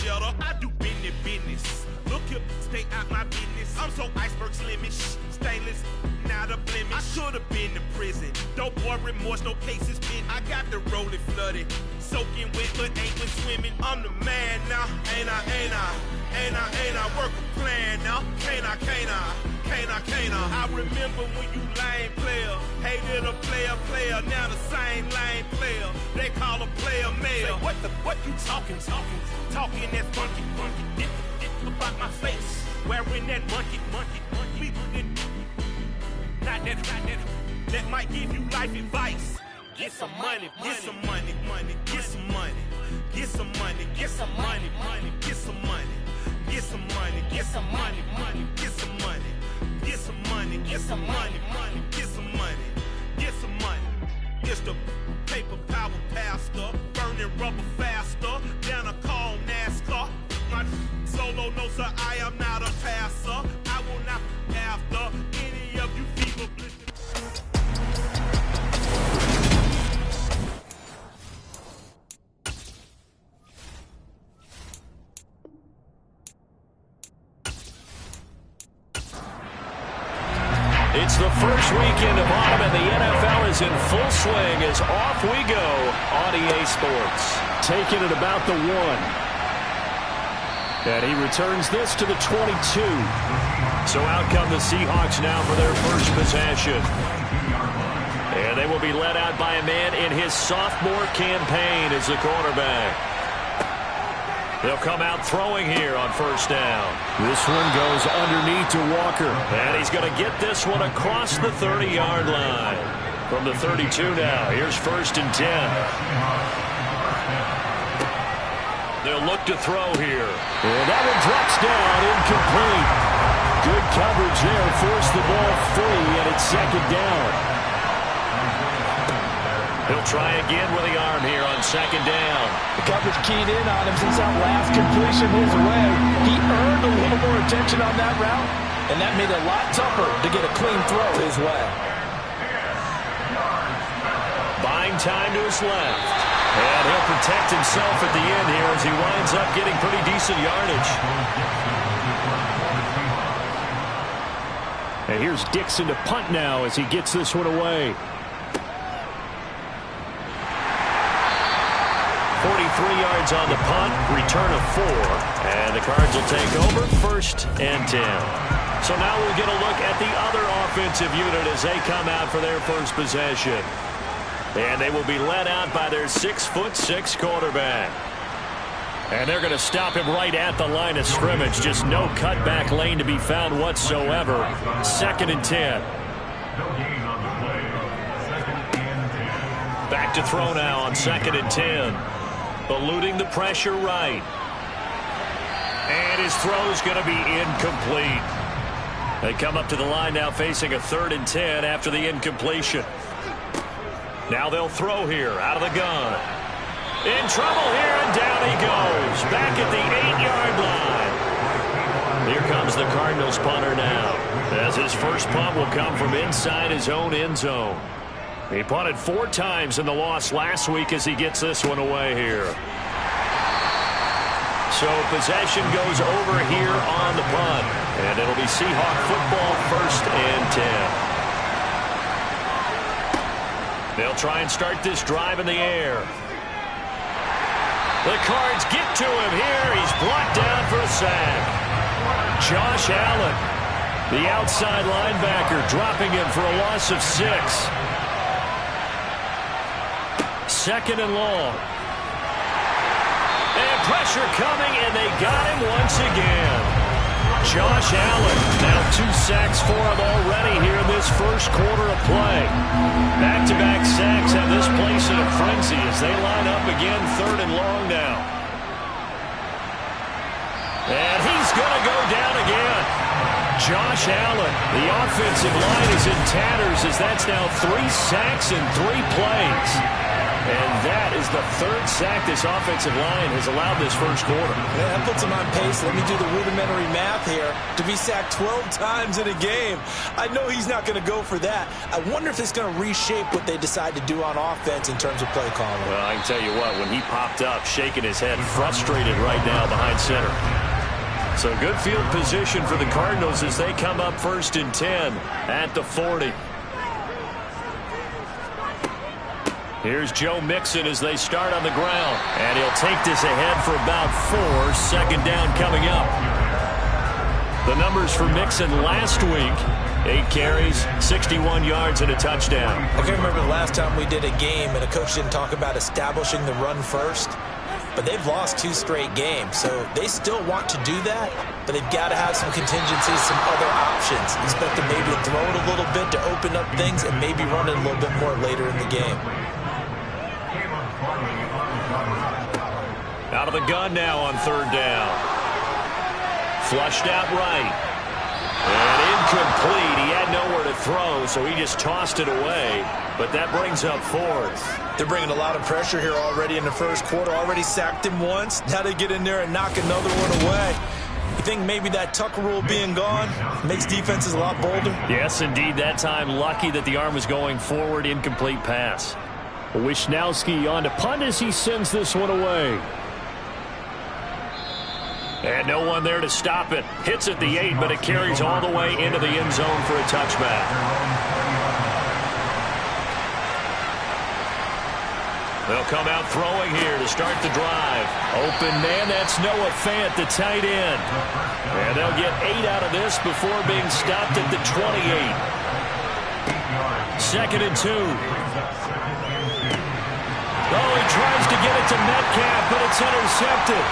cheddar. I do business. Look here, stay out my business. I'm so iceberg slimish, stainless, not a blemish. I should have been in prison. Don't boy remorse, no cases pinned. I got the rolling flooded, soaking wet, but ain't been swimming. I'm the man now, ain't I? Work a plan now, can't I? I remember when you lame player, hated a player, now the same lame player. They call a player male. Say, what you talking that funky. Get about my face, wearing that monkey. Not that might give you life advice. Get some money. It's the paper power pastor, burning rubber faster than a call NASCAR. My solo, no sir, I am not a passer. I will not after any of you people. It's the first weekend of autumn, and the NFL is in full swing as off we go on EA Sports. Taking it about the 1. And he returns this to the 22. So out come the Seahawks now for their first possession. And they will be led out by a man in his sophomore campaign as the quarterback. They'll come out throwing here on first down. This one goes underneath to Walker. And he's going to get this one across the 30-yard line. From the 32 now, here's 1st and 10. They'll look to throw here. And that one drops down, incomplete. Good coverage there, forced the ball free, and it's 2nd down. He'll try again with the arm here on 2nd down. The coverage keyed in on him since that last completion his way. He earned a little more attention on that route, and that made it a lot tougher to get a clean throw his way. Buying time to his left. And he'll protect himself at the end here as he winds up getting pretty decent yardage. And here's Dixon to punt now as he gets this one away. 43 yards on the punt, return of 4, and the Cards will take over 1st and 10. So now we'll get a look at the other offensive unit as they come out for their first possession. And they will be led out by their 6'6" quarterback. And they're going to stop him right at the line of scrimmage. Just no cutback lane to be found whatsoever. 2nd and 10. Back to throw now on 2nd and 10. Eluding the pressure right. And his throw's going to be incomplete. They come up to the line now facing a 3rd and 10 after the incompletion. Now they'll throw here out of the gun. In trouble here, and down he goes. Back at the 8-yard line. Here comes the Cardinals punter now, as his first punt will come from inside his own end zone. He punted 4 times in the loss last week as he gets this one away here. So possession goes over here on the punt. And it'll be Seahawk football 1st and 10. They'll try and start this drive in the air. The Cards get to him here. He's brought down for a sack. Josh Allen, the outside linebacker, dropping him for a loss of 6. 2nd and long. And pressure coming, and they got him once again. Josh Allen, now 2 sacks for him already here in this first quarter of play. Back-to-back sacks have this place in a frenzy as they line up again 3rd and long now. And he's going to go down again. Josh Allen, the offensive line is in tatters as that's now 3 sacks in 3 plays. And that is the third sack this offensive line has allowed this first quarter. Yeah, that puts him on pace. Let me do the rudimentary math here. To be sacked 12 times in a game. I know he's not going to go for that. I wonder if it's going to reshape what they decide to do on offense in terms of play calling. Well, I can tell you what, when he popped up, shaking his head, frustrated right now behind center. So good field position for the Cardinals as they come up 1st and 10 at the 40. Here's Joe Mixon as they start on the ground. And he'll take this ahead for about 4. Second down coming up. The numbers for Mixon last week: 8 carries, 61 yards, and a touchdown. I can't remember the last time we did a game and a coach didn't talk about establishing the run first. But they've lost 2 straight games, so they still want to do that, but they've got to have some contingencies, some other options. Expect them maybe to throw it a little bit to open up things and maybe run it a little bit more later in the game. Out of the gun now on 3rd down. Flushed out right. And incomplete. He had nowhere to throw, so he just tossed it away. But that brings up 4th. They're bringing a lot of pressure here already in the first quarter. Already sacked him once. Now they get in there and knock another one away. You think maybe that Tucker rule being gone makes defenses a lot bolder? Yes, indeed. That time, lucky that the arm was going forward. Incomplete pass. Wisnowski on to punt as he sends this one away. And no one there to stop it. Hits at the 8, but it carries all the way into the end zone for a touchback. They'll come out throwing here to start the drive. Open man, that's Noah Fant, the tight end. And they'll get 8 out of this before being stopped at the 28. 2nd and 2. Oh, he tries to get it to Metcalf, but it's intercepted.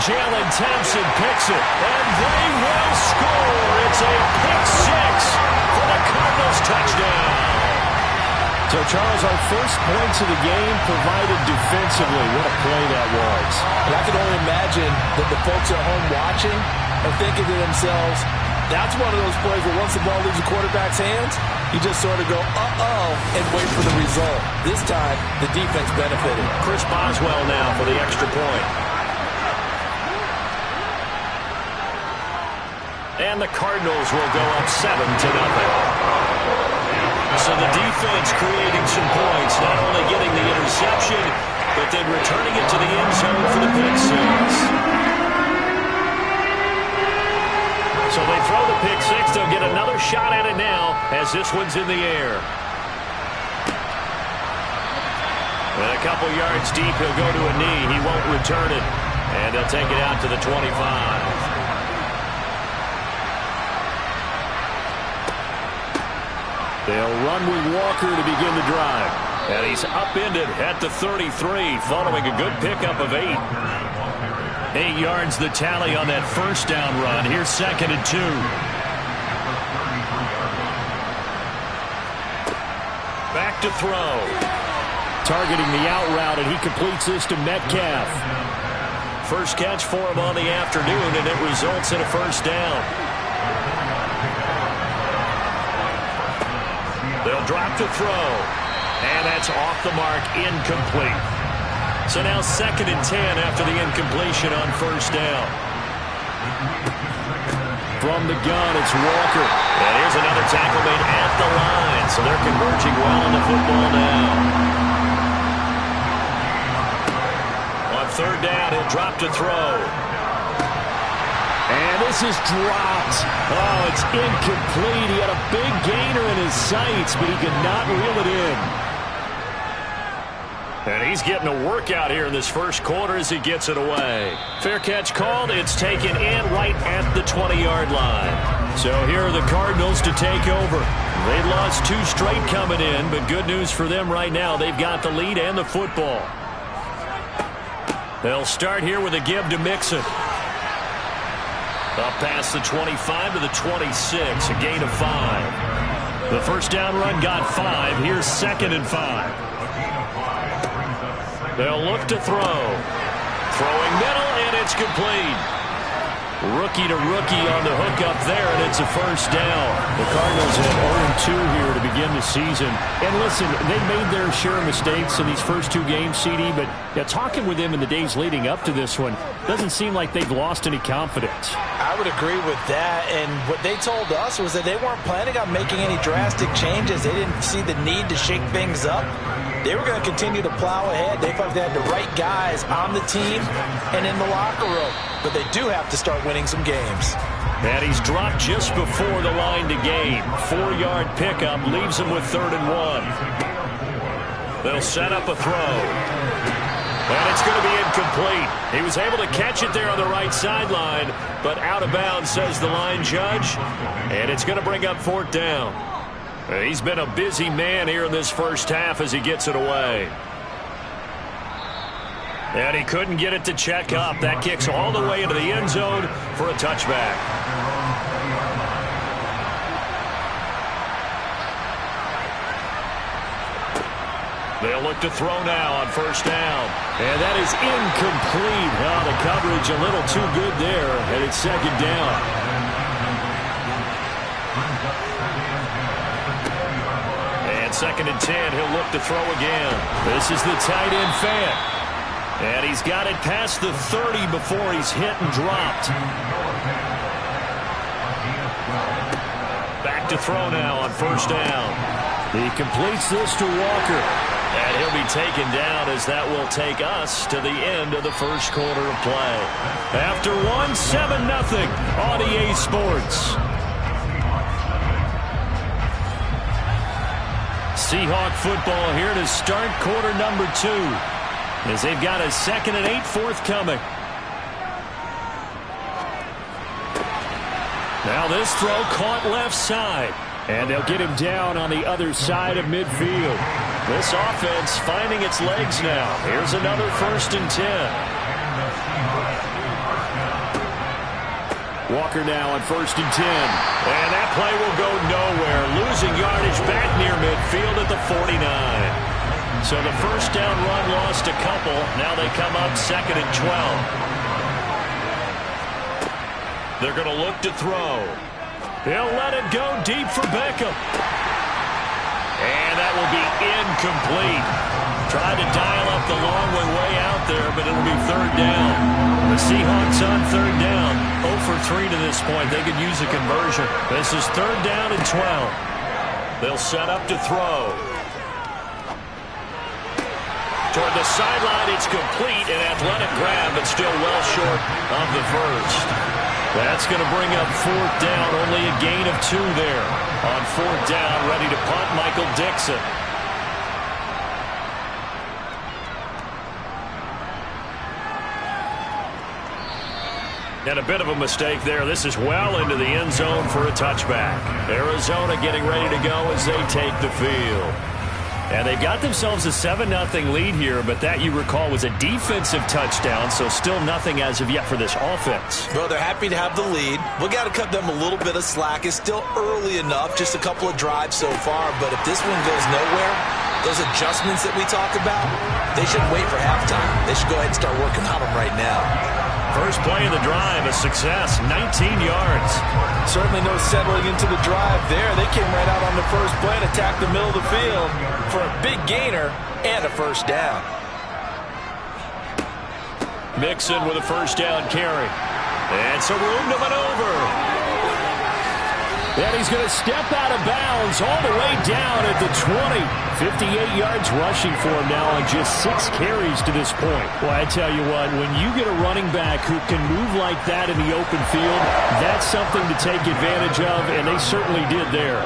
Jalen Thompson picks it, and they will score. It's a pick 6 for the Cardinals touchdown. So, Charles, our first points of the game provided defensively. What a play that was. And I can only imagine that the folks at home watching are thinking to themselves, that's one of those plays where once the ball leaves the quarterback's hands, you just sort of go, uh-oh, and wait for the result. This time, the defense benefited. Chris Boswell now for the extra point. And the Cardinals will go up 7-0. So the defense creating some points, not only getting the interception, but then returning it to the end zone for the pick 6. So they throw the pick 6. They'll get another shot at it now as this one's in the air. And a couple yards deep, he'll go to a knee. He won't return it. And they'll take it out to the 25. They'll run with Walker to begin the drive. And he's upended at the 33 following a good pickup of 8. 8 yards the tally on that first down run. Here's 2nd and 2. Back to throw. Targeting the out route, and he completes this to Metcalf. First catch for him on the afternoon, and it results in a first down. They'll drop to throw. And that's off the mark, incomplete. So now 2nd and 10 after the incompletion on first down. From the gun, it's Walker. And here's another tackle made at the line. So they're converging well on the football now. On 3rd down, he'll drop to throw. And this is dropped. Oh, it's incomplete. He had a big gainer in his sights, but he could not reel it in. And he's getting a workout here in this first quarter as he gets it away. Fair catch called. It's taken in right at the 20-yard line. So here are the Cardinals to take over. They've lost 2 straight coming in, but good news for them right now. They've got the lead and the football. They'll start here with a give to Mixon. Up past the 25 to the 26, a gain of 5. The first down run got 5. Here's 2nd and 5. They'll look to throw. Throwing middle, and it's complete. Rookie to rookie on the hook up there, and it's a first down. The Cardinals have 0-2 here to begin the season. And listen, they've made their share of mistakes in these first two games, CD, but talking with them in the days leading up to this one, doesn't seem like they've lost any confidence. I would agree with that, and what they told us was that they weren't planning on making any drastic changes. They didn't see the need to shake things up. They were going to continue to plow ahead. They felt they had the right guys on the team and in the locker room. But they do have to start winning some games. And he's dropped just before the line to gain. 4-yard pickup leaves him with 3rd and 1. They'll set up a throw. And it's going to be incomplete. He was able to catch it there on the right sideline, but out of bounds, says the line judge. And it's going to bring up 4th down. He's been a busy man here in this first half as he gets it away. And he couldn't get it to check up. That kicks all the way into the end zone for a touchback. They'll look to throw now on 1st down. And that is incomplete. Oh, the coverage a little too good there, and it's 2nd down. And 2nd and 10, he'll look to throw again. This is the tight end Fant. And he's got it past the 30 before he's hit and dropped. Back to throw now on 1st down. He completes this to Walker. And he'll be taken down as that will take us to the end of the first quarter of play. After 7-0 on EA Sports. Seahawk football here to start quarter number 2. As they've got a 2nd and 8 forthcoming. Now this throw caught left side. And they'll get him down on the other side of midfield. This offense finding its legs now. Here's another 1st and 10. Walker now on 1st and 10. And that play will go nowhere. Losing yardage back near midfield at the 49. So the 1st down run lost a couple. Now they come up 2nd and 12. They're going to look to throw. He'll let it go deep for Beckham. And that will be incomplete. Tried to dial up the long way out there, but it'll be 3rd down. The Seahawks on 3rd down. 0 for 3 to this point. They could use a conversion. This is 3rd down and 12. They'll set up to throw. Toward the sideline, it's complete. An athletic grab, but still well short of the first. That's going to bring up 4th down. Only a gain of 2 there. On 4th down, ready to punt, Michael Dixon. And a bit of a mistake there. This is well into the end zone for a touchback. Arizona getting ready to go as they take the field. And they've got themselves a 7-0 lead here, but that, you recall, was a defensive touchdown, so still nothing as of yet for this offense. Well, they're happy to have the lead. We got to cut them a little bit of slack. It's still early enough, just a couple of drives so far, but if this one goes nowhere, those adjustments that we talk about, they shouldn't wait for halftime. They should go ahead and start working on them right now. First play of the drive, a success, 19 yards. Certainly no settling into the drive there. They came right out on the first play and attacked the middle of the field for a big gainer and a 1st down. Mixon with a 1st down carry. And some room to maneuver. And he's going to step out of bounds all the way down at the 20. 58 yards rushing for him now on just 6 carries to this point. Well, I tell you what, when you get a running back who can move like that in the open field, that's something to take advantage of, and they certainly did there.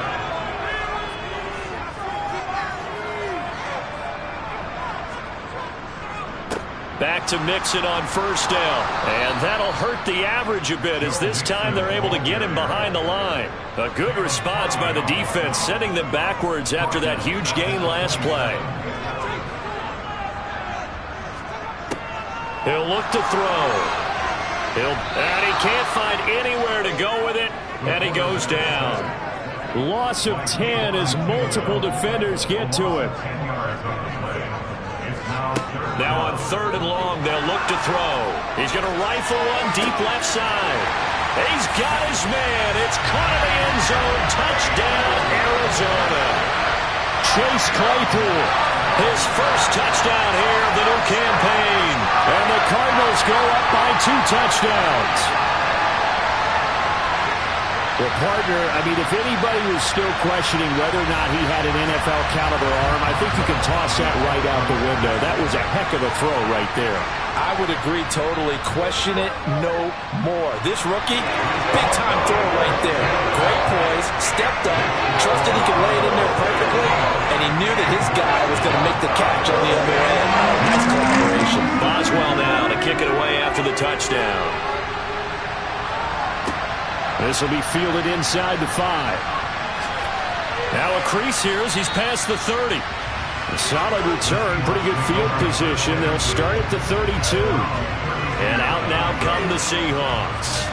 Back to Mixon on 1st down. And that'll hurt the average a bit as this time they're able to get him behind the line. A good response by the defense, sending them backwards after that huge gain last play. He'll look to throw. And he can't find anywhere to go with it, and he goes down. Loss of 10 as multiple defenders get to it. Now on 3rd and long, they'll look to throw. He's going to rifle one deep left side. He's got his man. It's caught in the end zone. Touchdown, Arizona. Chase Claypool, His first touchdown here of the new campaign. and the Cardinals go up by 2 touchdowns. Well, partner, I mean, if anybody was still questioning whether or not he had an NFL caliber arm, I think you can toss that right out the window. That was a heck of a throw right there. I would agree totally. Question it no more. This rookie, big-time throw right there. Great poise, stepped up, trusted he could lay it in there perfectly, and he knew that his guy was going to make the catch on the other end. Nice collaboration. Boswell now to kick it away after the touchdown. This will be fielded inside the 5. Now a crease here as he's past the 30. A solid return, pretty good field position. They'll start at the 32. And out now come the Seahawks.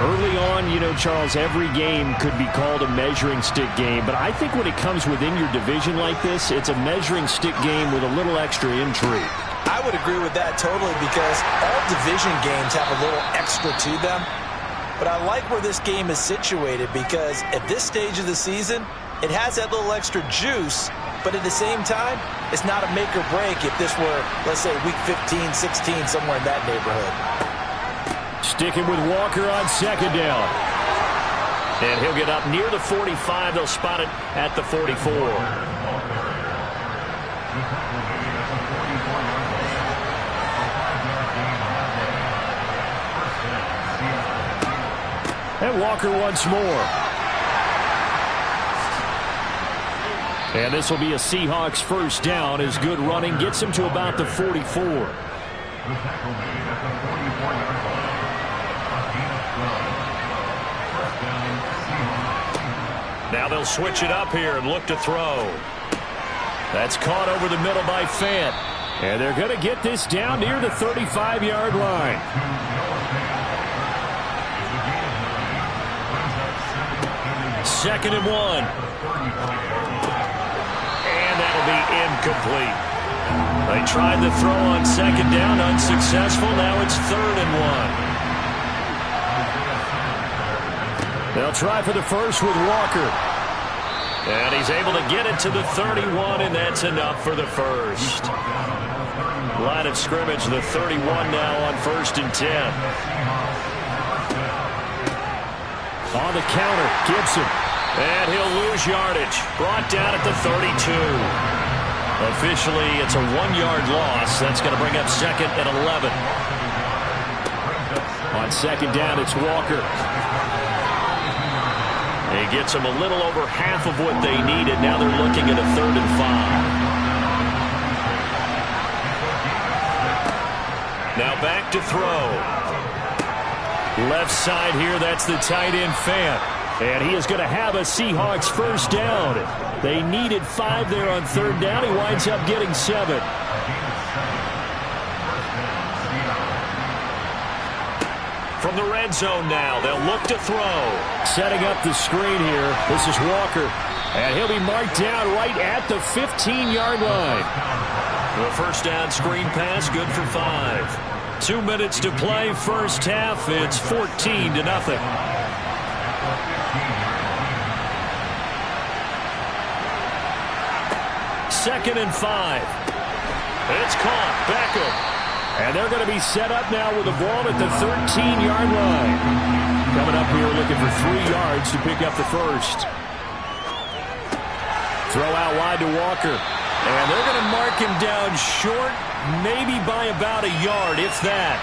Early on, you know, Charles, every game could be called a measuring stick game. But I think when it comes within your division like this, it's a measuring stick game with a little extra intrigue. I would agree with that totally because all division games have a little extra to them. But I like where this game is situated because at this stage of the season, it has that little extra juice, but at the same time, it's not a make or break if this were, let's say, week 15, 16, somewhere in that neighborhood. Sticking with Walker on second down. And he'll get up near the 45. They'll spot it at the 44. And Walker once more. And this will be a Seahawks first down as good running gets him to about the 44. Now they'll switch it up here and look to throw. That's caught over the middle by Fant. And they're going to get this down near the 35-yard line. Second and 1. And that'll be incomplete. They tried the throw on second down, unsuccessful. Now it's third and 1. They'll try for the first with Walker. And he's able to get it to the 31, and that's enough for the first. Line of scrimmage, the 31 now on 1st and 10. On the counter, Gibson. And he'll lose yardage. Brought down at the 32. Officially, it's a 1-yard loss. That's going to bring up second and 11. On second down, it's Walker. He gets them a little over half of what they needed. Now they're looking at a 3rd and 5. Now back to throw. Left side here, that's the tight end Fant. And he is going to have a Seahawks first down. They needed 5 there on 3rd down. He winds up getting 7. From the red zone now, they'll look to throw. Setting up the screen here. This is Walker. And he'll be marked down right at the 15-yard line. The first down screen pass, good for 5. 2 minutes to play, first half. It's 14-0. Second and 5. It's caught. Beckham. And they're going to be set up now with the ball at the 13-yard line. Coming up here looking for 3 yards to pick up the first. Throw out wide to Walker. And they're going to mark him down short, maybe by about a yard, if that.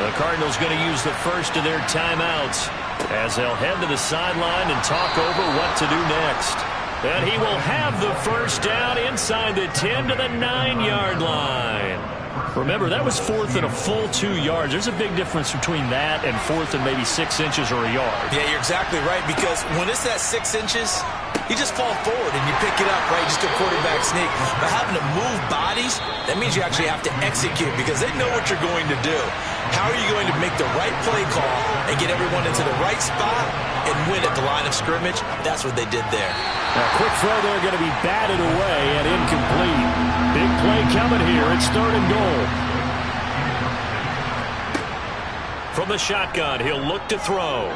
The Cardinals going to use the first of their timeouts as they'll head to the sideline and talk over what to do next. And he will have the first down inside the 10 to the 9-yard line. Remember, that was 4th and a full 2 yards. There's a big difference between that and 4th and maybe 6 inches or a yard. Yeah, you're exactly right, because when it's that 6 inches, you just fall forward and you pick it up, right? Just a quarterback sneak. But having to move bodies, that means you actually have to execute because they know what you're going to do. How are you going to make the right play call and get everyone into the right spot and win at the line of scrimmage? That's what they did there. A quick throw there going to be batted away and incomplete. Big play coming here. It's 3rd and goal. From the shotgun, he'll look to throw.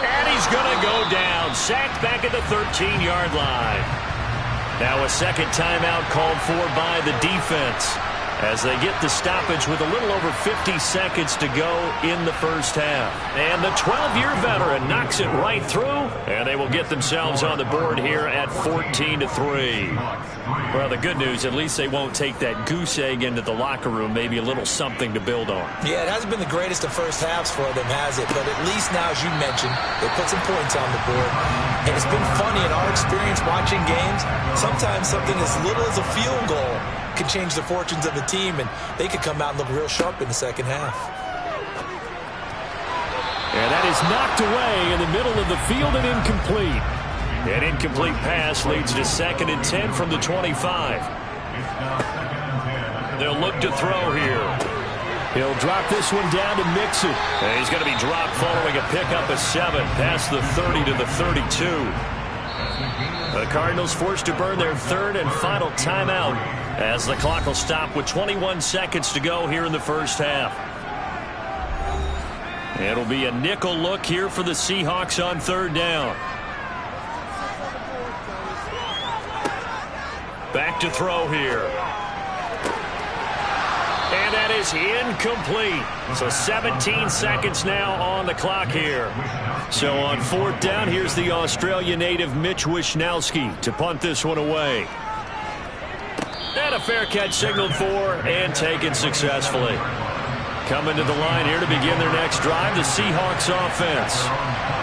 And he's going to go down. Sacked back at the 13-yard line. Now a second timeout called for by the defense as they get the stoppage with a little over 50 seconds to go in the first half. And the 12-year veteran knocks it right through, and they will get themselves on the board here at 14-3. Well, the good news, at least they won't take that goose egg into the locker room, maybe a little something to build on. Yeah, it hasn't been the greatest of first halves for them, has it? But at least now, as you mentioned, they put some points on the board. And it's been funny in our experience watching games. Sometimes something as little as a field goal can change the fortunes of the team, and they could come out and look real sharp in the second half. And that is knocked away in the middle of the field and incomplete. An incomplete pass leads to 2nd and 10 from the 25. They'll look to throw here. He'll drop this one down to Mixon. And he's going to be dropped following a pickup of 7 past the 30 to the 32. The Cardinals forced to burn their 3rd and final timeout as the clock will stop with 21 seconds to go here in the first half. It'll be a nickel look here for the Seahawks on 3rd down. Back to throw here. And that is incomplete. So 17 seconds now on the clock here. So on 4th down, here's the Australia native Mitch Wishnowski to punt this one away. And a fair catch signaled for and taken successfully. Coming to the line here to begin their next drive, the Seahawks offense.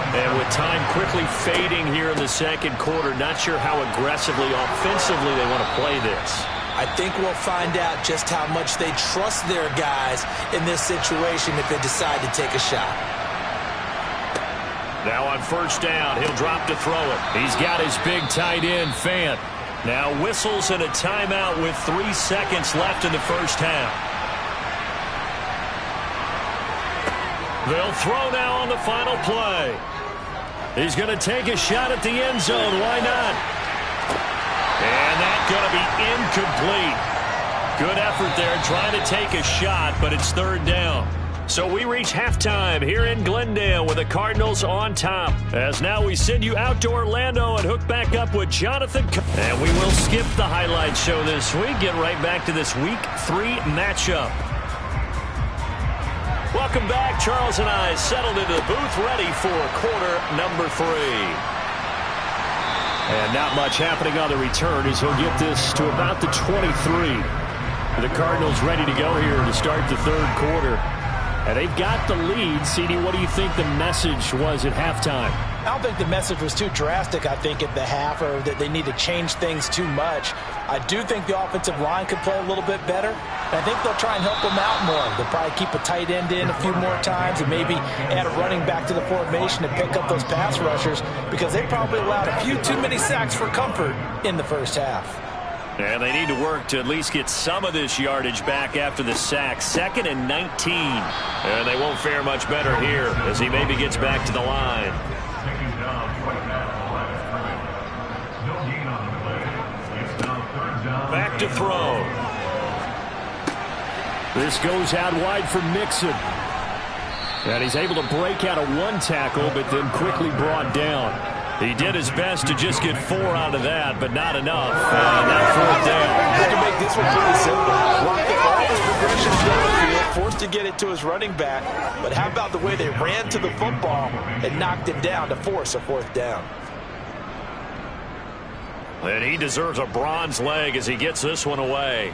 And with time quickly fading here in the second quarter, not sure how aggressively, offensively they want to play this. I think we'll find out just how much they trust their guys in this situation if they decide to take a shot. Now on 1st down, he'll drop to throw it. He's got his big tight end, Fant. Now whistles and a timeout with 3 seconds left in the first half. They'll throw now on the final play. He's going to take a shot at the end zone. Why not? And that's going to be incomplete. Good effort there trying to take a shot, but it's 3rd down. So we reach halftime here in Glendale with the Cardinals on top. As now we send you out to Orlando and hook back up with Jonathan. And we will skip the highlight show this week. Get right back to this Week 3 matchup. Welcome back. Charles and I settled into the booth ready for quarter number 3. And not much happening on the return as he'll get this to about the 23. The Cardinals ready to go here to start the 3rd quarter. And they've got the lead. CD, what do you think the message was at halftime? I don't think the message was too drastic, I think, at the half, or that they need to change things too much. I do think the offensive line could play a little bit better. I think they'll try and help them out more. They'll probably keep a tight end in a few more times and maybe add a running back to the formation to pick up those pass rushers because they probably allowed a few too many sacks for comfort in the first half. And they need to work to at least get some of this yardage back after the sack. 2nd and 19. And they won't fare much better here as he maybe gets back to the line. Back to throw. This goes out wide for Mixon. And he's able to break out of 1 tackle, but then quickly brought down. He did his best to just get 4 out of that, but not enough. And that 4th down. Had to make this one pretty simple. Blocked all his progressions down the field, forced to get it to his running back. But how about the way they ran to the football and knocked him down to force a 4th down? And he deserves a bronze leg as he gets this one away.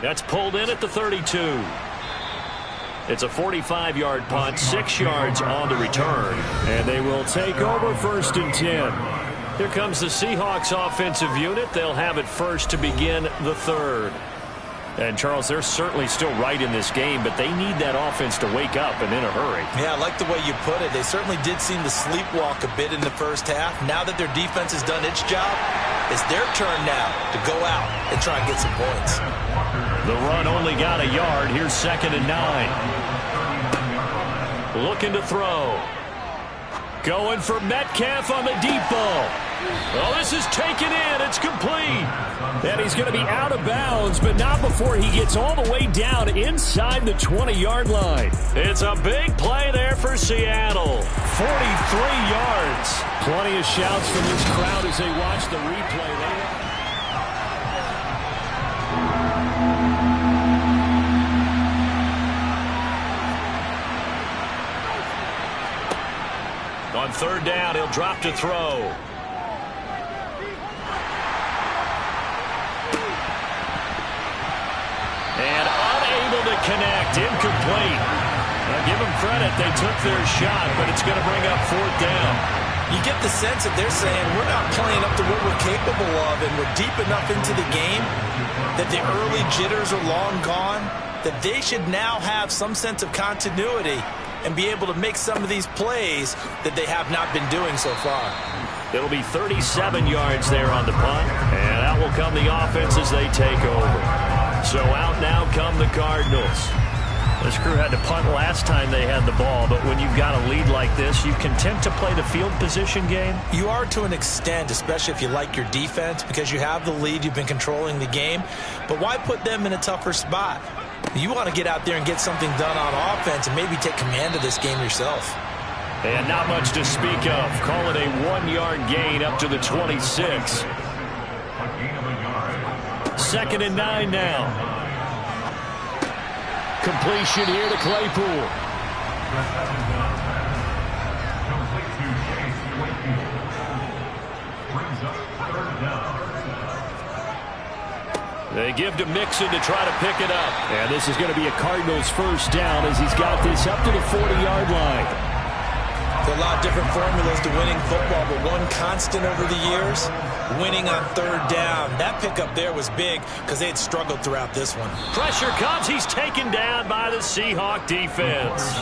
That's pulled in at the 32. It's a 45-yard punt, 6 yards on the return. And they will take over 1st and 10. Here comes the Seahawks offensive unit. They'll have it first to begin the 3rd. And, Charles, they're certainly still right in this game, but they need that offense to wake up and in a hurry. Yeah, I like the way you put it. They certainly did seem to sleepwalk a bit in the first half. Now that their defense has done its job, it's their turn now to go out and try and get some points. The run only got a yard. Here's 2nd and 9. Looking to throw. Going for Metcalf on the deep ball. Oh, this is taken in. It's complete. And he's going to be out of bounds, but not before he gets all the way down inside the 20-yard line. It's a big play there for Seattle. 43 yards. Plenty of shouts from this crowd as they watch the replay. On third down, he'll drop to throw. And unable to connect. Incomplete. Now give them credit. They took their shot, but it's going to bring up fourth down. You get the sense that they're saying we're not playing up to what we're capable of, and we're deep enough into the game that the early jitters are long gone, that they should now have some sense of continuity and be able to make some of these plays that they have not been doing so far. It'll be 37 yards there on the punt, and out will come the offense as they take over. So out now come the Cardinals. This crew had to punt last time they had the ball, but when you've got a lead like this, you content to play the field position game? You are to an extent, especially if you like your defense, because you have the lead, you've been controlling the game. But why put them in a tougher spot? You want to get out there and get something done on offense and maybe take command of this game yourself. And not much to speak of. Call it a 1-yard gain up to the 26. 2nd and 9 now. Completion here to Claypool. They give to Mixon to try to pick it up. And this is going to be a Cardinals first down as he's got this up to the 40-yard line. There are a lot of different formulas to winning football, but one constant over the years, winning on third down. That pickup there was big because they had struggled throughout this one. Pressure comes. He's taken down by the Seahawk defense.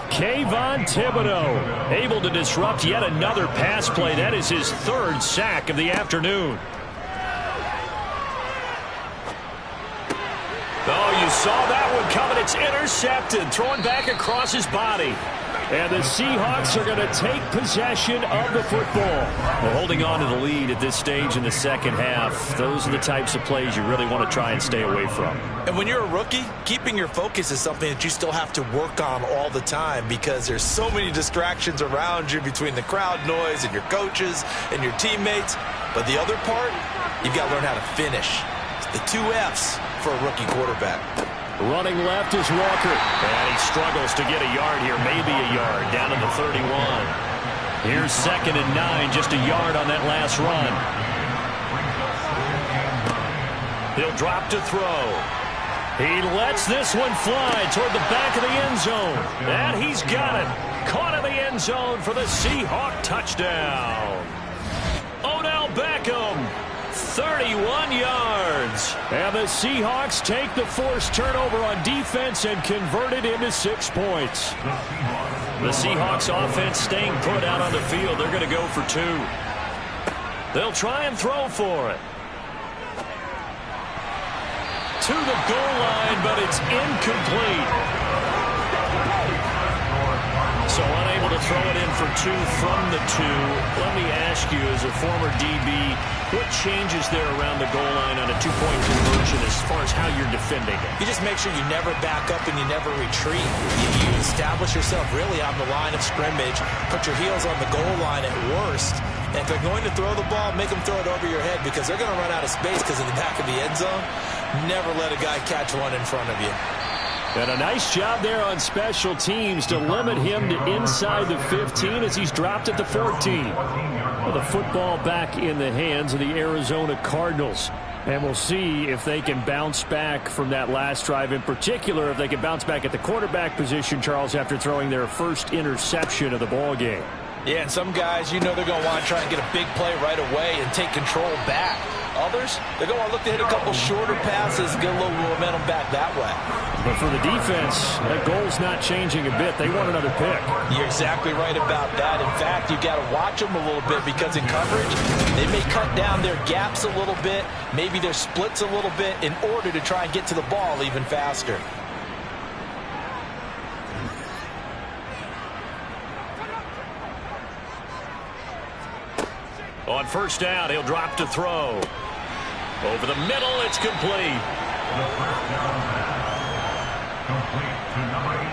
Kayvon Thibodeau able to disrupt yet another pass play. That is his 3rd sack of the afternoon. Oh, you saw that one coming. It's intercepted. Throwing back across his body. And the Seahawks are going to take possession of the football. Well, holding on to the lead at this stage in the second half, those are the types of plays you really want to try and stay away from. And when you're a rookie, keeping your focus is something that you still have to work on all the time because there's so many distractions around you between the crowd noise and your coaches and your teammates. But the other part, you've got to learn how to finish. It's the 2 F's for a rookie quarterback. Running left is Walker. And he struggles to get a yard here, maybe a yard, down to the 31. Here's 2nd and 9, just a yard on that last run. He'll drop to throw. He lets this one fly toward the back of the end zone. And he's got it. Caught in the end zone for the Seahawk touchdown. Odell Beckham. 31 yards. And the Seahawks take the forced turnover on defense and convert it into 6 points. The Seahawks offense staying put out on the field. They're going to go for 2. They'll try and throw for it. To the goal line, but it's incomplete. So unable to throw it in for 2 from the 2. Let me ask you, as a former DB, what changes there around the goal line on a 2-point conversion as far as how you're defending it? You just make sure you never back up and you never retreat. You establish yourself really on the line of scrimmage, put your heels on the goal line at worst, and if they're going to throw the ball, make them throw it over your head because they're going to run out of space because in the back of the end zone, never let a guy catch one in front of you. And a nice job there on special teams to limit him to inside the 15 as he's dropped at the 14. Well, the football back in the hands of the Arizona Cardinals. And we'll see if they can bounce back from that last drive. In particular, if they can bounce back at the quarterback position, Charles, after throwing their first interception of the ball game. Yeah, and some guys, you know they're going to want to try and get a big play right away and take control back. Others, they're going to look to hit a couple shorter passes, get a little momentum back that way. But for the defense, that goal's not changing a bit. They want another pick. You're exactly right about that. In fact, you've got to watch them a little bit because in coverage, they may cut down their gaps a little bit, maybe their splits a little bit in order to try and get to the ball even faster. On first down, he'll drop to throw. Over the middle, it's complete. The first down pass, complete to number 82.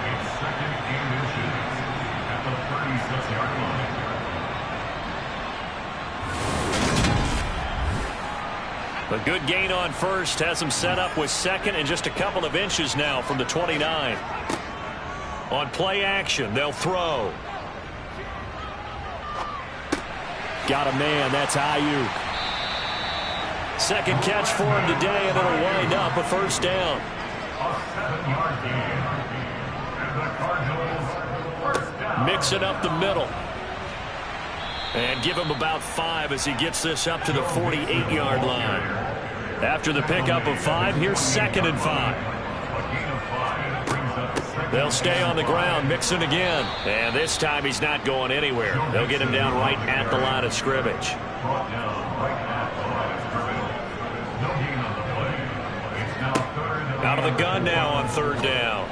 It's second and inches at the 36-yard line. A good gain on first has him set up with second and just a couple of inches now from the 29. On play action, they'll throw. Got a man. That's Ayuk. Second catch for him today, and it'll wind up a first down. A 7-yard gain. And the Cardinals first down. Mix it up the middle. And give him about 5 as he gets this up to the 48-yard line. After the pickup of 5, here's second and 5. They'll stay on the ground, mixing again. And this time he's not going anywhere. They'll get him down right at the line of scrimmage. Out of the gun now on third down.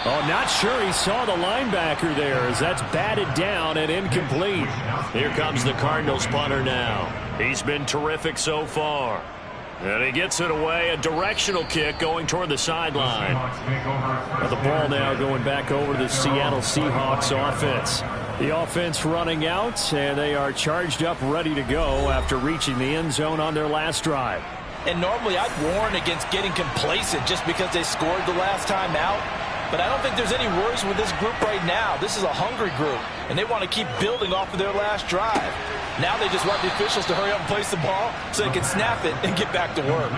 Oh, not sure he saw the linebacker there as that's batted down and incomplete. Here comes the Cardinals punter now. He's been terrific so far. And he gets it away, a directional kick going toward the sideline. The ball now going back over to the Seattle Seahawks offense. The offense running out, and they are charged up, ready to go after reaching the end zone on their last drive. And normally I'd warn against getting complacent just because they scored the last time out. But I don't think there's any worries with this group right now. This is a hungry group, and they want to keep building off of their last drive. Now they just want the officials to hurry up and place the ball so they can snap it and get back to work.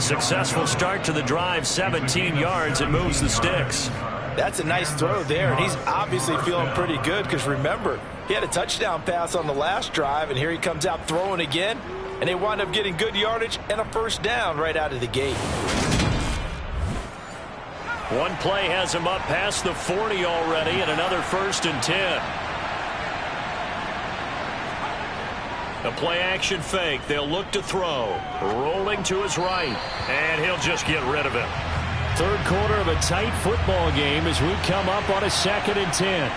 Successful start to the drive, 17 yards, and moves the sticks. That's a nice throw there, and he's obviously feeling pretty good because, remember, he had a touchdown pass on the last drive, and here he comes out throwing again, and they wind up getting good yardage and a first down right out of the gate. One play has him up past the 40 already, and another 1st and 10. A play-action fake. They'll look to throw. Rolling to his right, and he'll just get rid of him. Third quarter of a tight football game as we come up on a 2nd and 10.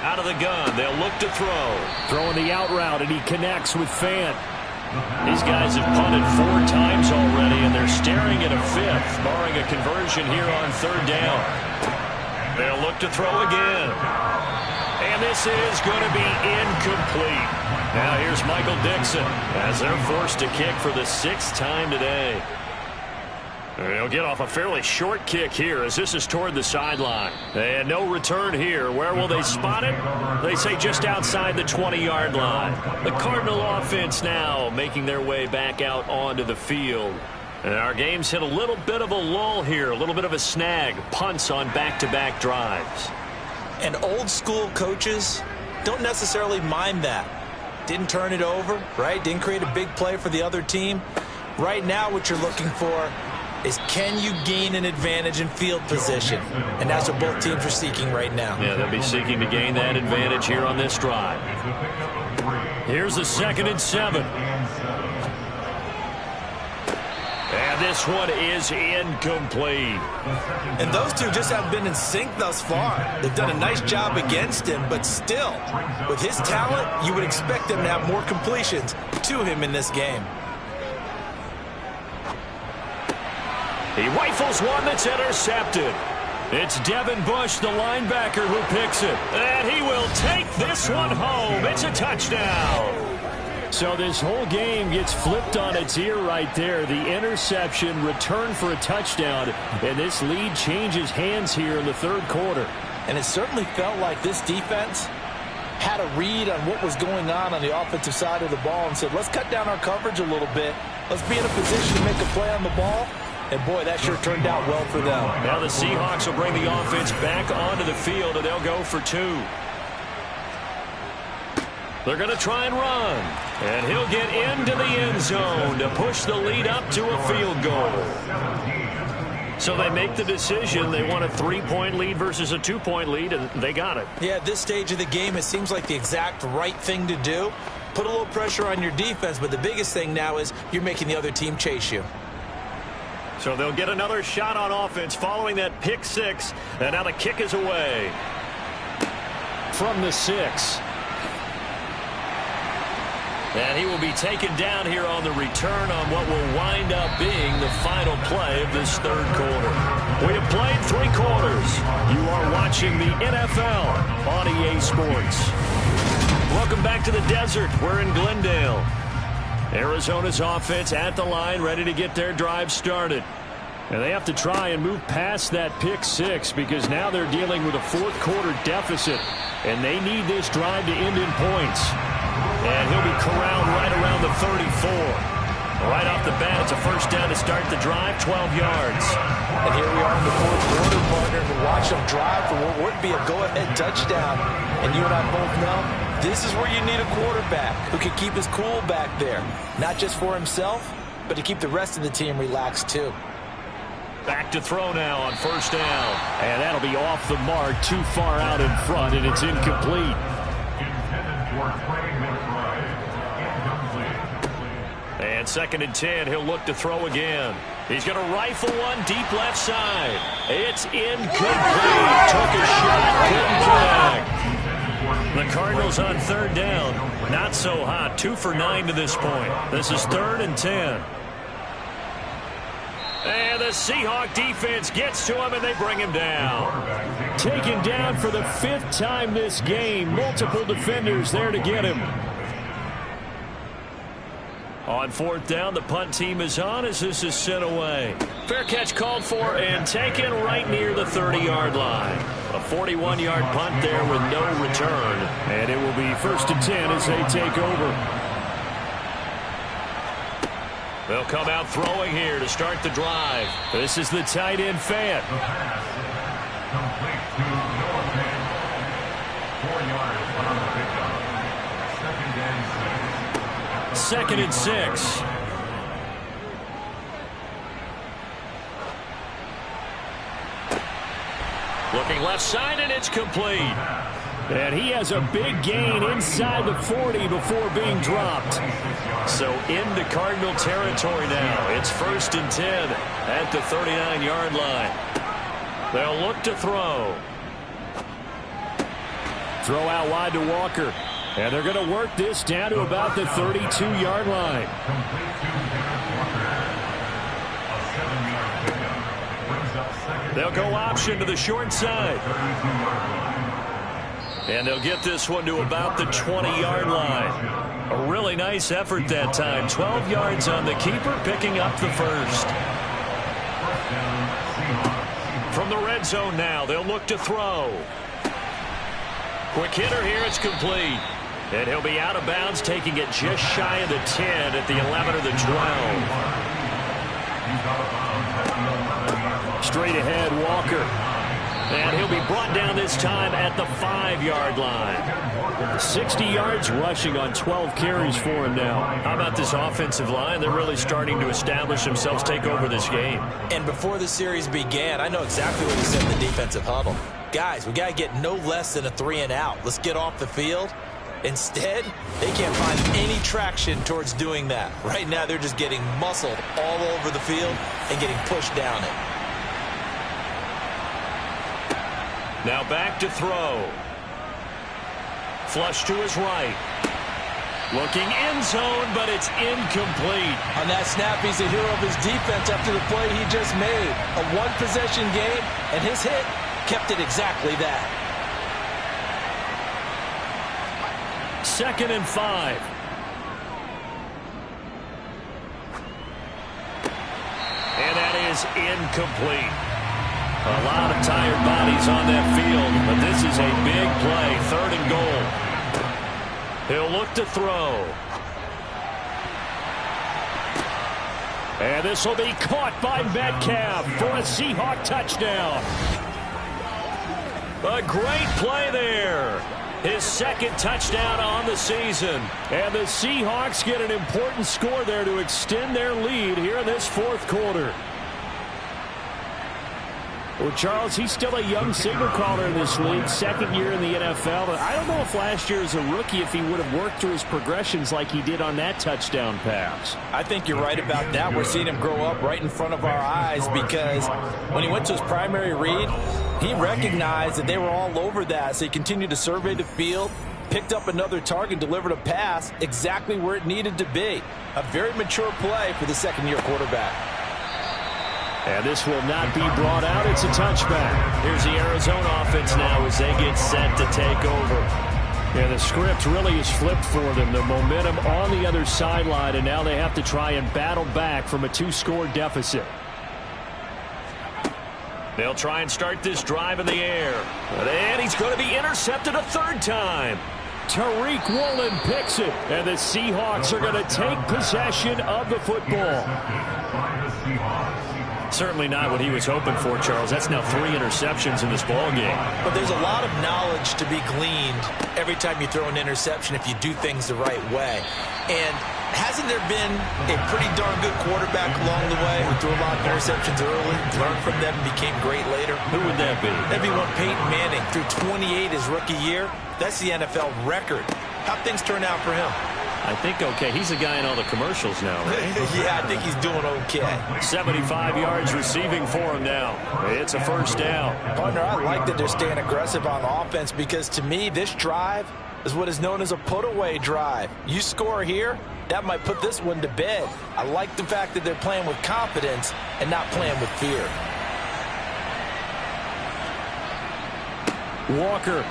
Out of the gun, they'll look to throw. Throwing the out route, and he connects with Fant. These guys have punted 4 times already, and they're staring at a 5th, barring a conversion here on third down. They'll look to throw again. And this is going to be incomplete. Now here's Michael Dixon as they're forced to kick for the 6th time today. They'll get off a fairly short kick here as this is toward the sideline. And no return here. Where will they spot it? They say just outside the 20-yard line. The Cardinal offense now making their way back out onto the field. And our game's hit a little bit of a lull here, a little bit of a snag. Punts on back-to-back drives. And old-school coaches don't necessarily mind that. Didn't turn it over, right? Didn't create a big play for the other team. Right now what you're looking for is can you gain an advantage in field position? And that's what both teams are seeking right now. Yeah, they'll be seeking to gain that advantage here on this drive. Here's the 2nd and 7. And this one is incomplete. And those two just haven't been in sync thus far. They've done a nice job against him, but still, with his talent, you would expect them to have more completions to him in this game. He rifles one that's intercepted. It's Devin Bush, the linebacker, who picks it. And he will take this one home. It's a touchdown. So this whole game gets flipped on its ear right there. The interception, return for a touchdown, and this lead changes hands here in the third quarter. And it certainly felt like this defense had a read on what was going on the offensive side of the ball and said, let's cut down our coverage a little bit. Let's be in a position to make a play on the ball. And, boy, that sure turned out well for them. Now the Seahawks will bring the offense back onto the field, and they'll go for 2. They're going to try and run. And he'll get into the end zone to push the lead up to a field goal. So they make the decision. They want a 3-point lead versus a 2-point lead, and they got it. Yeah, at this stage of the game, it seems like the exact right thing to do. Put a little pressure on your defense, but the biggest thing now is you're making the other team chase you. So they'll get another shot on offense following that pick six. And now the kick is away. From the 6. And he will be taken down here on the return on what will wind up being the final play of this third quarter. We have played 3 quarters. You are watching the NFL on EA Sports. Welcome back to the desert. We're in Glendale. Arizona's offense at the line, ready to get their drive started. And they have to try and move past that pick six because now they're dealing with a fourth quarter deficit. And they need this drive to end in points. And he'll be corralled right around the 34. Right off the bat, it's a first down to start the drive, 12 yards. And here we are in the fourth quarter, partner, to watch them drive for what would be a go-ahead touchdown. And you and I both know this is where you need a quarterback who can keep his cool back there. Not just for himself, but to keep the rest of the team relaxed too. Back to throw now on first down. And that'll be off the mark, too far out in front, and it's incomplete. And 2nd and 10, he'll look to throw again. He's going to rifle one deep left side. It's incomplete. Took a shot, couldn't connect. The Cardinals on third down. Not so hot, 2 for 9 to this point. This is 3rd and 10. And the Seahawk defense gets to him, and they bring him down. Taken down for the 5th time this game. Multiple defenders there to get him. On 4th down, the punt team is on as this is sent away. Fair catch called for and taken right near the 30-yard line. A 41-yard punt there with no return. And it will be 1st and 10 as they take over. They'll come out throwing here to start the drive. This is the tight end Fant. Complete to Noah. 4 yards on the pickup. 2nd and 6. Looking left side, and it's complete. And he has a big gain inside the 40 before being dropped. So into Cardinal territory now. It's 1st and 10 at the 39-yard line. They'll look to throw. Throw out wide to Walker. And they're going to work this down to about the 32-yard line. They'll go option to the short side. And they'll get this one to about the 20-yard line. A really nice effort that time. 12 yards on the keeper, picking up the first. From the red zone now, they'll look to throw. Quick hitter here, it's complete. And he'll be out of bounds, taking it just shy of the 10 at the 11 or the 12. Straight ahead, Walker. And he'll be brought down this time at the 5-yard line. 60 yards rushing on 12 carries for him now. How about this offensive line? They're really starting to establish themselves, take over this game. And before the series began, I know exactly what he said in the defensive huddle. Guys, we got to get no less than a 3 and out. Let's get off the field. Instead, they can't find any traction towards doing that. Right now, they're just getting muscled all over the field and getting pushed down it. Now back to throw. Flush to his right. Looking end zone, but it's incomplete. On that snap, he's a hero of his defense after the play he just made. A one-possession game, and his hit kept it exactly that. 2nd and 5. And that is incomplete. A lot of tired bodies on that field, but this is a big play. 3rd and goal. He'll look to throw. And this will be caught by Metcalf for a Seahawk touchdown. A great play there. His 2nd touchdown on the season. And the Seahawks get an important score there to extend their lead here in this 4th quarter. Well, Charles, he's still a young signal caller in this league, second year in the NFL. But I don't know if last year as a rookie, if he would have worked through his progressions like he did on that touchdown pass. I think you're right about that. We're seeing him grow up right in front of our eyes because when he went to his primary read, he recognized that they were all over that. So he continued to survey the field, picked up another target, delivered a pass exactly where it needed to be. A very mature play for the second-year quarterback. And this will not be brought out. It's a touchback. Here's the Arizona offense now as they get set to take over. And the script really is flipped for them. The momentum on the other sideline, and now they have to try and battle back from a 2-score deficit. They'll try and start this drive in the air. And he's going to be intercepted a third time. Tariq Woolen picks it, and the Seahawks are going to take possession of the football. Certainly not what he was hoping for, Charles. That's now 3 interceptions in this ball game. But there's a lot of knowledge to be gleaned every time you throw an interception if you do things the right way. And hasn't there been a pretty darn good quarterback along the way who threw a lot of interceptions early, learned from them, and became great later? Who would that be? That'd be one Peyton Manning threw 28 his rookie year. That's the NFL record. How'd things turn out for him? I think okay. He's a guy in all the commercials now, right? Yeah, I think he's doing okay. 75 yards receiving for him now. It's a first down. Partner, I like that they're staying aggressive on offense because to me, this drive is what is known as a put-away drive. You score here, that might put this one to bed. I like the fact that they're playing with confidence and not playing with fear. Walker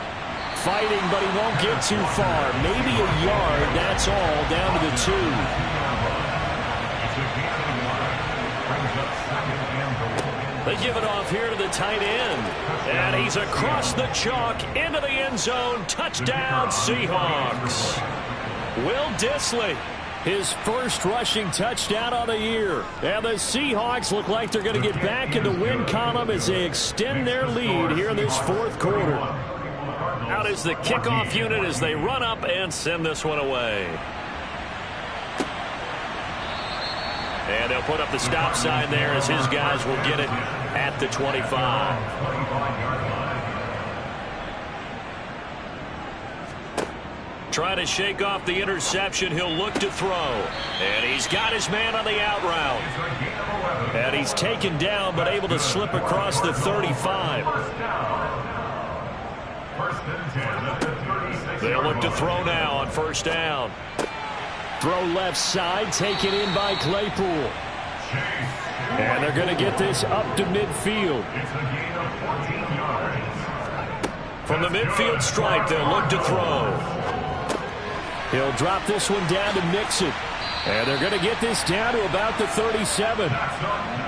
fighting, but he won't get too far. Maybe a yard, that's all, down to the 2. They give it off here to the tight end. And he's across the chalk into the end zone. Touchdown, Seahawks. Will Dissly, his first rushing touchdown on the year. And the Seahawks look like they're going to get back in the win column as they extend their lead here in this fourth quarter. Out is the kickoff unit as they run up and send this one away. And they'll put up the stop sign there as his guys will get it at the 25. Trying to shake off the interception. He'll look to throw. And he's got his man on the out route. And he's taken down but able to slip across the 35. They'll look to throw now on first down. Throw left side, taken in by Claypool. And they're going to get this up to midfield. From the midfield stripe, they'll look to throw. He'll drop this one down to Mixon. And they're going to get this down to about the 37.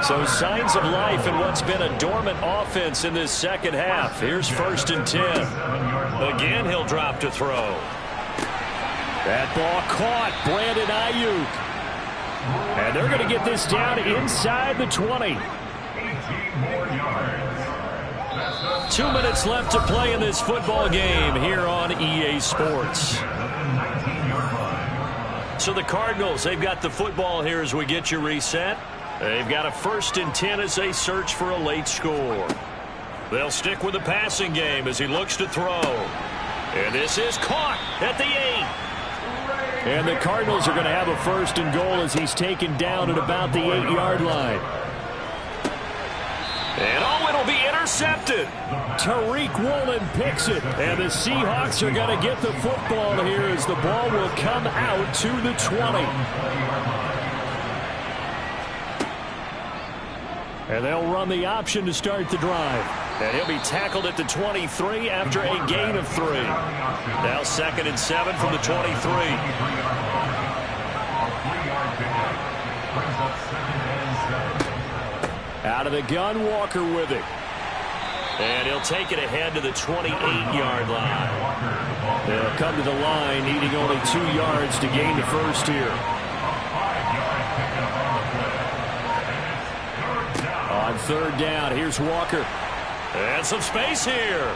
So signs of life in what's been a dormant offense in this second half. Here's 1st and 10. Again, he'll drop to throw. That ball caught. Brandon Ayuk. And they're going to get this down inside the 20. 2 minutes left to play in this football game here on EA Sports. So the Cardinals, they've got the football here as we get you reset. They've got a 1st and 10 as they search for a late score. They'll stick with the passing game as he looks to throw. And this is caught at the 8. And the Cardinals are going to have a 1st and goal as he's taken down at about the 8-yard line. And oh, it'll be intercepted. Tariq Woolen picks it. And the Seahawks are going to get the football here as the ball will come out to the 20. And they'll run the option to start the drive. And he'll be tackled at the 23 after a gain of 3. Now 2nd and 7 from the 23. Out of the gun, Walker with it. And he'll take it ahead to the 28-yard line. They'll come to the line, needing only 2 yards to gain the first here. On 3rd down, here's Walker. And some space here.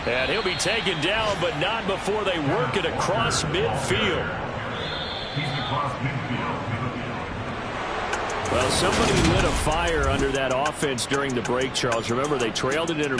And he'll be taken down, but not before they work it across midfield. Well, somebody lit a fire under that offense during the break, Charles. Remember, they trailed at intermission.